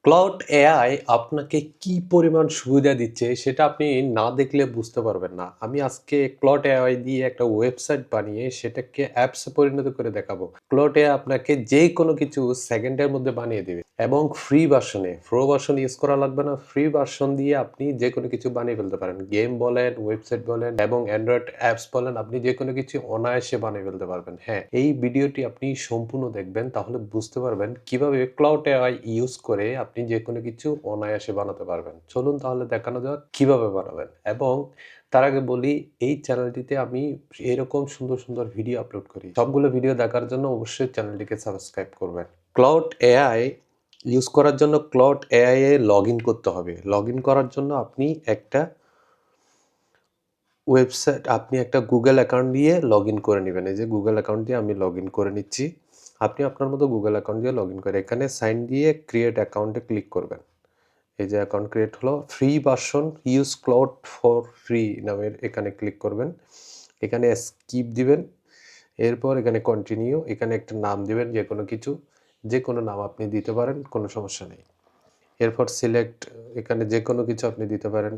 Cloud AI আপনাকে কি পরিমাণ সুবিধা দিচ্ছে সেটা আপনি না দেখলে বুঝতে পারবেন না। আমি আজকে ক্লাউড এআই দিয়ে একটা ওয়েবসাইট বানিয়ে সেটাকে অ্যাপসে পরিণত করে দেখাবো। ক্লাউড এআই আপনাকে যেকোনো কিছু সেকেন্ডের মধ্যে বানিয়ে দিবে এবং ফ্রি ভার্শনে, প্রো ভার্শন ইউজ করা লাগবে না। ফ্রি ভার্শন দিয়ে আপনি যেকোনো কিছু বানিয়ে ফেলতে পারেন। গেম বলেন, ওয়েবসাইট বলেন এবং অ্যান্ড্রয়েড অ্যাপস বলেন, আপনি যেকোনো কিছু অনায়াসে বানিয়ে ফেলতে পারবেন। হ্যাঁ, এই ভিডিওটি আপনি সম্পূর্ণ দেখবেন, তাহলে বুঝতে পারবেন কিভাবে ক্লাউড এআই ইউজ করে আপনি যেকোনো কিছু অনায়াসে বানাতে পারবেন। চলুন তাহলে দেখানো যাক কিভাবে বানাবেন। এবং তার আগে বলি, এই চ্যানেলটিতে আমি এরকম সুন্দর সুন্দর ভিডিও আপলোড করি। সবগুলো ভিডিও দেখার জন্য অবশ্যই চ্যানেলটিকে সাবস্ক্রাইব করবেন। ক্লাউড এআই ইউজ করার জন্য ক্লাউড এআই এ লগইন করতে হবে। লগইন করার জন্য আপনি একটা গুগল অ্যাকাউন্ট দিয়ে লগইন করে নিবেন। এই যে গুগল অ্যাকাউন্ট দিয়ে আমি লগইন করে নিচ্ছি। আপনি আপনার মতো গুগল অ্যাকাউন্ট দিয়ে লগইন করে এখানে সাইন দিয়ে ক্রিয়েট অ্যাকাউন্টে ক্লিক করবেন। এই যে অ্যাকাউন্ট ক্রিয়েট হলো। Free version use cloud for free নামের এখানে ক্লিক করবেন। এখানে স্কিপ দিবেন। এরপর এখানে কন্টিনিউ, এখানে একটা নাম দিবেন যেকোনো কিছু। যেকোনো নাম আপনি দিতে পারেন, কোনো সমস্যা নেই। এরপর সিলেক্ট, এখানে যেকোনো কিছু আপনি দিতে পারেন,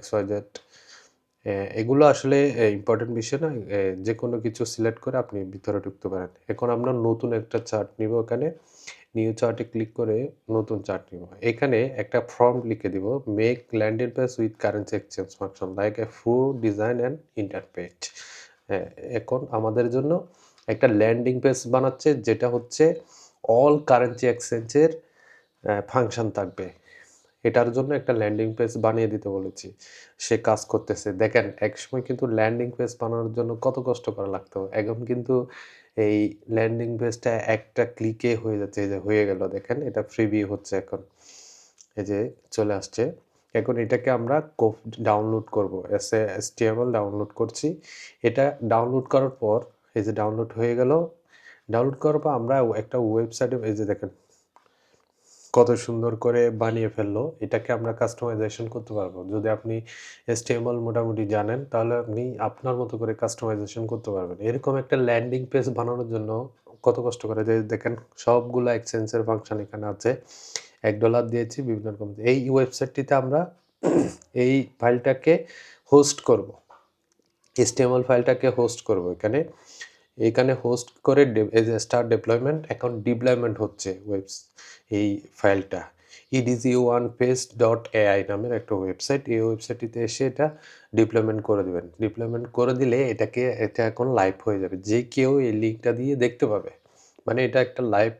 XYZ। এগুলো আসলে ইম্পর্টেন্ট বিষয় না। যেকোনো কিছু সিলেক্ট করে আপনি ভিতরে ঢুকতে পারেন। এখন আমরা নতুন একটা চার্ট নিব। এখানে নিউ চার্টে ক্লিক করে নতুন চার্ট নিব। এখানে একটা প্রম্পট লিখে দিব, make landing page with currency exchange function like a full design and interpage. হ্যাঁ, এখন আমাদের জন্য একটা ল্যান্ডিং পেজ বানাচ্ছে, যেটা হচ্ছে অল কারেন্সি এক্সচেঞ্জের ফাংশন থাকবে। এটার জন্য একটা ল্যান্ডিং পেজ বানিয়ে দিতে বলেছি। সে কাজ করতেছে। দেখেন, একসময় কিন্তু ল্যান্ডিং পেজ বানানোর জন্য কত কষ্ট করা লাগতো। এখন কিন্তু এই ল্যান্ডিং পেজটা একটা ক্লিকে হয়ে যাচ্ছে। এই যে হয়ে গেল, দেখেন এটা প্রিভিউ হচ্ছে এখন। এই যে চলে আসছে। এখন এটাকে আমরা ডাউনলোড করব। HTML ডাউনলোড করছি। এটা ডাউনলোড করার পর এই যে ডাউনলোড হয়ে গেল। ডাউনলোড করার পর আমরা একটা ওয়েবসাইটে, এই যে দেখেন কত সুন্দর করে বানিয়ে ফেললো। এটাকে আমরা কাস্টমাইজেশন করতে পারবো। যদি আপনি HTML মোটামুটি জানেন, তাহলে আপনি আপনার মতো করে কাস্টমাইজেশন করতে পারবেন। এরকম একটা ল্যান্ডিং পেজ বানানোর জন্য কত কষ্ট করে, যে দেখেন সবগুলো এক্সচেঞ্জের ফাংশন এখানে আছে। $1 দিয়েছি বিভিন্ন রকম। এই ওয়েবসাইটটিতে আমরা এই ফাইলটাকে হোস্ট করব। HTML ফাইলটাকে হোস্ট করব এখানে হোস্ট করে এই যে স্টার্ট ডিপ্লয়মেন্ট, এখন ডিপ্লয়মেন্ট হচ্ছে এই ফাইলটা edgu1page.ai নামের একটা ওয়েবসাইট। এই ওয়েবসাইটটিতে এসে এটা ডিপ্লয়মেন্ট করে দেবেন। ডিপ্লয়মেন্ট করে দিলে এটা এখন লাইভ হয়ে যাবে। যে কেউ এই লিঙ্কটা দিয়ে দেখতে পাবে। মানে এটা একটা লাইভ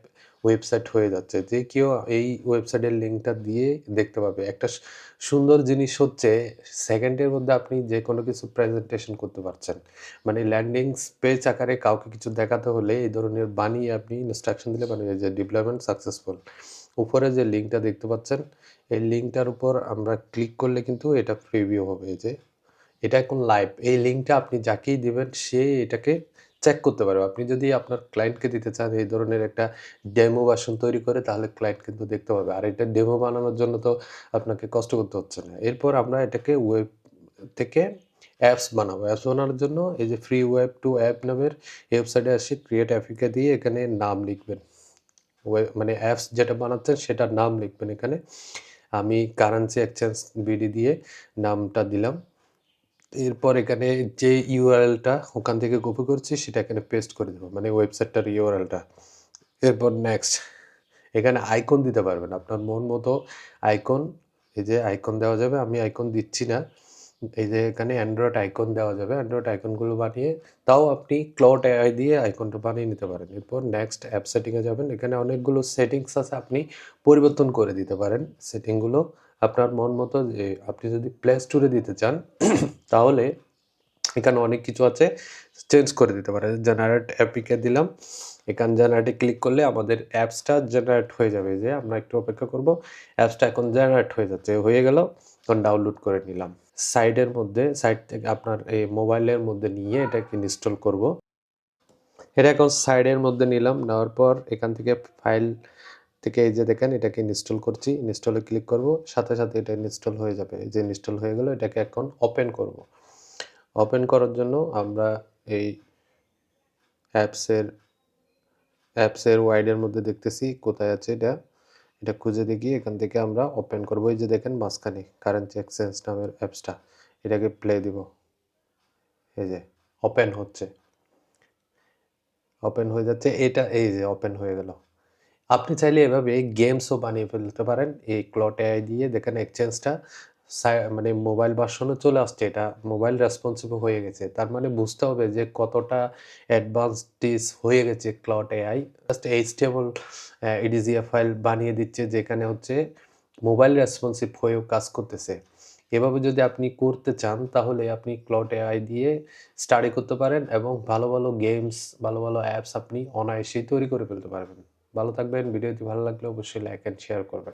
ওয়েবসাইট হয়ে যাচ্ছে। যে কেউ এই ওয়েবসাইটের লিঙ্কটা দিয়ে দেখতে পাবে। একটা সুন্দর জিনিস হচ্ছে, সেকেন্ডের মধ্যে আপনি যে কোনো কিছু প্রেজেন্টেশন করতে পারছেন। মানে ল্যান্ডিং পেজ আকারে কাউকে কিছু দেখাতে হলে এই ধরনের বানিয়ে আপনি ইনস্ট্রাকশন দিলে বানিয়ে, যে ডিপ্লয়মেন্ট সাকসেসফুল। উপরে যে লিঙ্কটা দেখতে পাচ্ছেন, এই লিঙ্কটার উপর আমরা ক্লিক করলে কিন্তু এটা প্রিভিউ হবে। যে এটা এখন লাইভ। এই লিঙ্কটা আপনি যাকেই দিবেন সে এটাকে চেক করতে পারবে। আপনি যদি আপনার ক্লায়েন্টকে দিতে চান এই ধরনের একটা ডেমো ভার্সন তৈরি করে, তাহলে ক্লায়েন্ট কিন্তু দেখতে পাবে। আর এটা ডেমো বানানোর জন্য তো আপনাকে কষ্ট করতে হচ্ছে না। এরপর আমরা এটাকে ওয়েব থেকে অ্যাপস বানাবো। অ্যাপস বানানোর জন্য এই যে ফ্রি ওয়েব টু অ্যাপ নামের এই ওয়েবসাইটে আসি, ক্রিয়েট অ্যাপিকে দিয়ে এখানে নাম লিখবেন। মানে অ্যাপস যেটা বানাচ্ছেন সেটার নাম লিখবেন এখানে। আমি কারেন্সি এক্সচেঞ্জ বিডি দিয়ে নামটা দিলাম। এরপর এখানে যে ইউআরএলটা ওখান থেকে কপি করছি সেটা এখানে পেস্ট করে দেবো, মানে ওয়েবসাইটটার ইউআরএলটা। এরপর নেক্সট, এখানে আইকন দিতে পারবেন আপনার মন মতো আইকন। এই যে আইকন দেওয়া যাবে, আমি আইকন দিচ্ছি না। এই যে এখানে অ্যান্ড্রয়েড আইকন দেওয়া যাবে। অ্যান্ড্রয়েড আইকনগুলো বানিয়ে তাও আপনি ক্লাউড এআই দিয়ে আইকনটা বানিয়ে নিতে পারেন। এরপর নেক্সট অ্যাপ সেটিংয়ে যাবেন। এখানে অনেকগুলো সেটিংস আছে, আপনি পরিবর্তন করে দিতে পারেন সেটিংগুলো আপনার মন মতো। যে আপনি যদি প্লে স্টোরে দিতে চান তাহলে এখানে অনেক কিছু আছে, চেঞ্জ করে দিতে পারেন। জেনারেট অ্যাপিকে দিলাম। এখানে জেনারেটে ক্লিক করলে আমাদের অ্যাপসটা জেনারেট হয়ে যাবে। যে আমরা একটু অপেক্ষা করব। অ্যাপসটা এখন জেনারেট হয়ে যাচ্ছে, হয়ে গেল। তখন ডাউনলোড করে নিলাম। সাইট থেকে আপনার এই মোবাইলের মধ্যে নিয়ে এটাকে ইনস্টল করব। এটা এখন সাইডের মধ্যে নিলাম। নেওয়ার পর এখান থেকে ফাইল থেকে এই যে দেখেন এটাকে ইনস্টল করছি। ইনস্টলে ক্লিক করব, সাথে সাথে এটা ইনস্টল হয়ে যাবে। এই যে ইনস্টল হয়ে গেল, এটাকে এখন ওপেন করব। ওপেন করার জন্য আমরা এই অ্যাপসের ওয়াইডের মধ্যে দেখতেছি কোথায় আছে এটা। এটা খুঁজে দেখি এখান থেকে আমরা ওপেন করব। এই যে দেখেন মাঝখানে কারেন্সি এক্সচেঞ্জ নামের অ্যাপসটা। এটাকে প্লে দিব। এই যে ওপেন হচ্ছে। ওপেন হয়ে যাচ্ছে। এটা এই যে ওপেন হয়ে গেল। আপনি চাইলে এভাবে গেমসও বানিয়ে ফেলতে পারেন। এই ক্লড এআই দিয়ে দেখেন এক্সচেঞ্জটা মানে মোবাইল ভার্সনও চলে আসছে। এটা মোবাইল রেসপন্সিভ হয়ে গেছে। তার মানে বুঝতে হবে যে কতটা অ্যাডভান্সড হয়ে গেছে ক্লড এআই। জাস্ট এইচটিএমএল ইডিজিএ ফাইল বানিয়ে দিচ্ছে যেখানে হচ্ছে মোবাইল রেসপন্সিভ হয়েও কাজ করতেছে। এভাবে যদি আপনি করতে চান তাহলে আপনি ক্লড এআই দিয়ে স্টাডি করতে পারেন এবং ভালো, ভালো গেমস, ভালো, ভালো অ্যাপস আপনি অনায়াসেই তৈরি করে ফেলতে পারবেন। ভালো থাকবেন। ভিডিওটি ভালো লাগলে অবশ্যই লাইক অ্যান্ড শেয়ার করবেন।